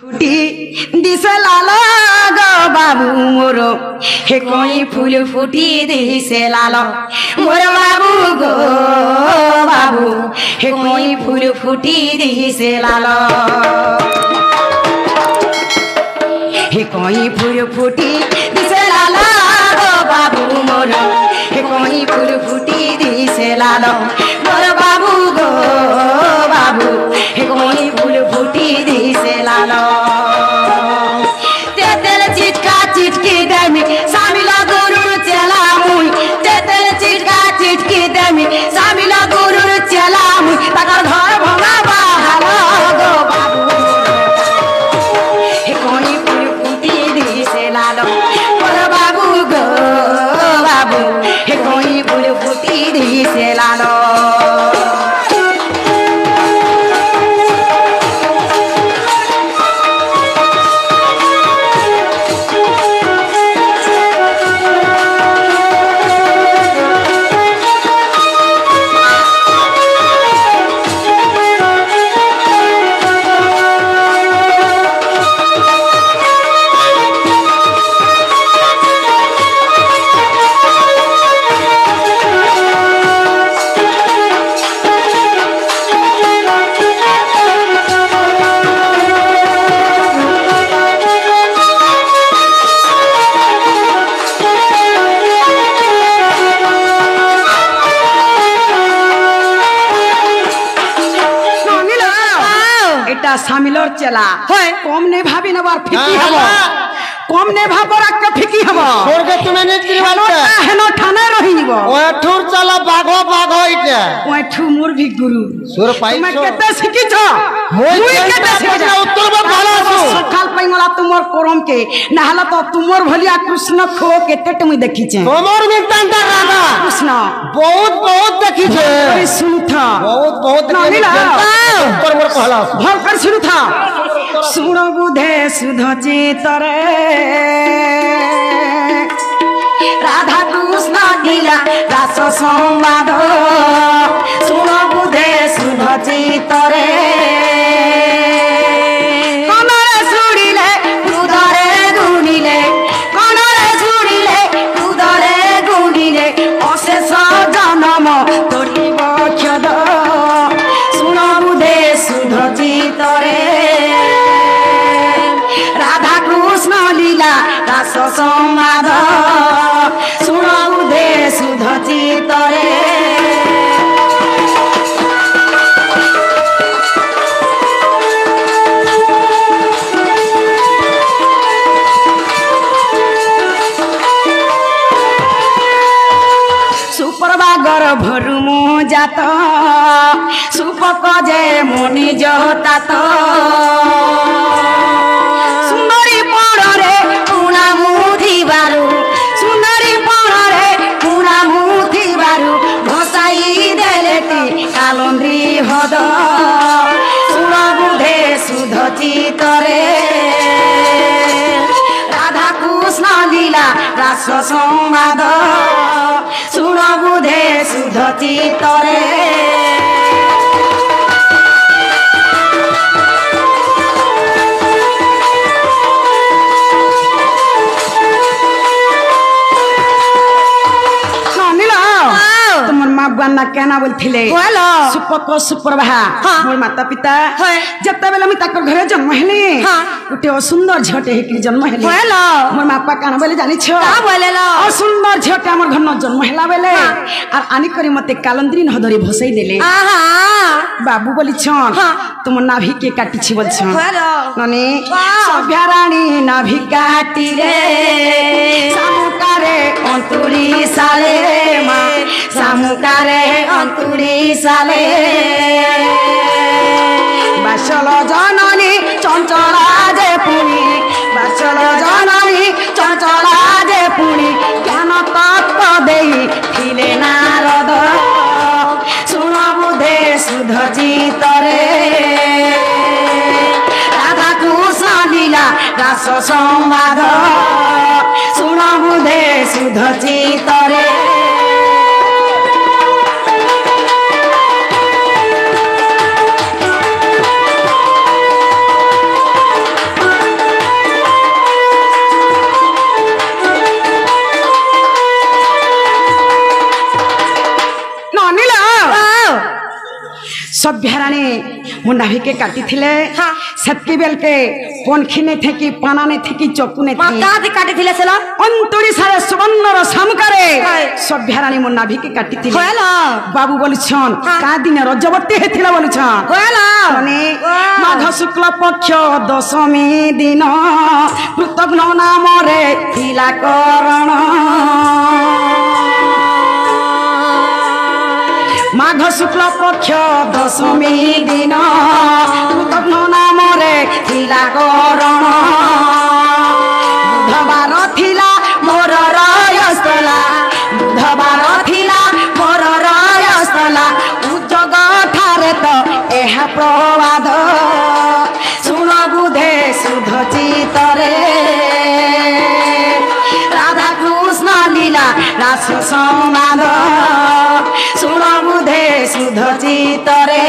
ফুটি দিছে লাল গো বাবু মোর হে কই ফুল ফুটি দিছে লাল মোর বাবু গো বাবু হে কই ফুল ফুটি দিছে লাল হে কই ফুল ফুটি দিছে লাল গো বাবু মোর হে কই ফুল ফুটি দিছে লাল মোর বাবু গো বাবু হে কই ফুল ফুটি দিছে লাল তেতেল চিটকা চিটকি দেমি সামিলা গরুর চেলা মুই তেতেল চিটকা চিটকি দেমি সামিলা গরুর চেলা মুই তাকার ঘর ভাঙা বাহালো গো বাবু হে কই ফুল ফুটি দিছে লাল মোর বাবু গো বাবু হে কই ফুল ফুটি দিছে লাল সামিলর চেলা হয় কম নে ভাবি নেবার ফিকি হব কম নে ভাবর একটা ফিকি হব তোরকে তুমি নিজ বলতে হেন ঠানে রহিব ওঠুর চালা বাঘ বাঘ হইতে ওঠু মোর ভিগুরু সুর পাইছো তুমি কেতে শিখিছ মুই কেতে শিখিছ উত্তর বা ভালো আছো সকাল পাইমলা তোমার করম কে না হলা তো তোমার ভলিয়া কৃষ্ণ খো কেতে তুমি দেখিছে তোমার মিটানটা রাধা কৃষ্ণ বহুত বহুত দেখিছে শুনুথা বহুত বহুত দেখিছে উত্তর মোর ভালো ভাল করে শুনুথা শুণ বুধে সুধ চিতরে রাধা কৃষ্ণ দিলা রাস সংবাদ শুণ বুধে সুধ চিতরে কনরে শুনিলে উদরে গুনিলে কনরে শুনিলে উদরে গুনিলে অশেষ জনম তরিব ক্ষদ শুণ বুধে সুধ চিতরে রাধা কৃষ্ণ লীলা রাস সংবাদ শুণ বুধে সুধ চিতরে সুপ্রভাগর ভরুমু জাত সুপক যে মনি জতাত সুন্দরী পড়রে পুনা মুথিবারু সুন্দরী পড়রে পুনা মুথিবারু ভসাই দেলেটি কালন্দ্রি হদ শুণ বুধে সুধ চিতরে রাধা কৃষ্ণ লীলা রাস সংবাদ শুণ বুধে সুধ চিতরে তোমার মা বান্না কেনা বলছিলে সুপক সুপ্রভা মোর মাতা পিতা যেতবেলে আমি তাকর ঘরে জন্ম হেলি গোটে অসুন্দর ঝিଅଟେ ହେଇକି জন্ম হেলি মোর বাপা কানা বলে জানিছ অসুন্দর ঝিଅଟେ আমার ঘর জন্ম হেলা বেলে আর আনি করে মতে কালন্দ্রী নদরে ভসাই দেলে বাবু বলিছন তোমার নাভি কে কাটিছি বলছন ননি সভ্যারানী নাভি কাটিরে সামুকারে অন্তরি সালে মা সামুকারে অন্তরি সালে বাসল জননী চঞ্চলা যে পুনি বাসল জননী চঞ্চলা যে পুনি জ্ঞান তত্ত্ব দেই থিলে নারদ শুণ বুধে সুধ চিতরে রাধা কৃষ্ণ লীলা রাস সংবাদ শুণ বুধে সুধ চিতরে सभ्यरानी मुंडाभी के काटी थिले सबके बेल के पनखी नहीं थे कि पाना नहीं थी कि चक्कू नहीं थी का दे काटी थिले सेला अंतुड़ी सारे सुवर्ण र समकारे सभ्यरानी मुंडाभी के काटी थिले होएला बाबू बोलछन का दिन रजवती हेथिला बोलछन होएला माने माघ शुक्ल पक्ष दशमी दिन कृतघ्न नाम रे थिला करण माघ शुक्ल पक्ष दशमी दिन कृतघ्न नाम रे थिला करण बुधवार थिला मोर रयस्थला बुधवार थिला मोर रयस्थला उजग ठारे तो एहा प्रवाद शुण बुधे शुद्ध चित्तरे राधा कृष्ण लीला रास संवाद शुण बुधे शुद्ध चित्तरे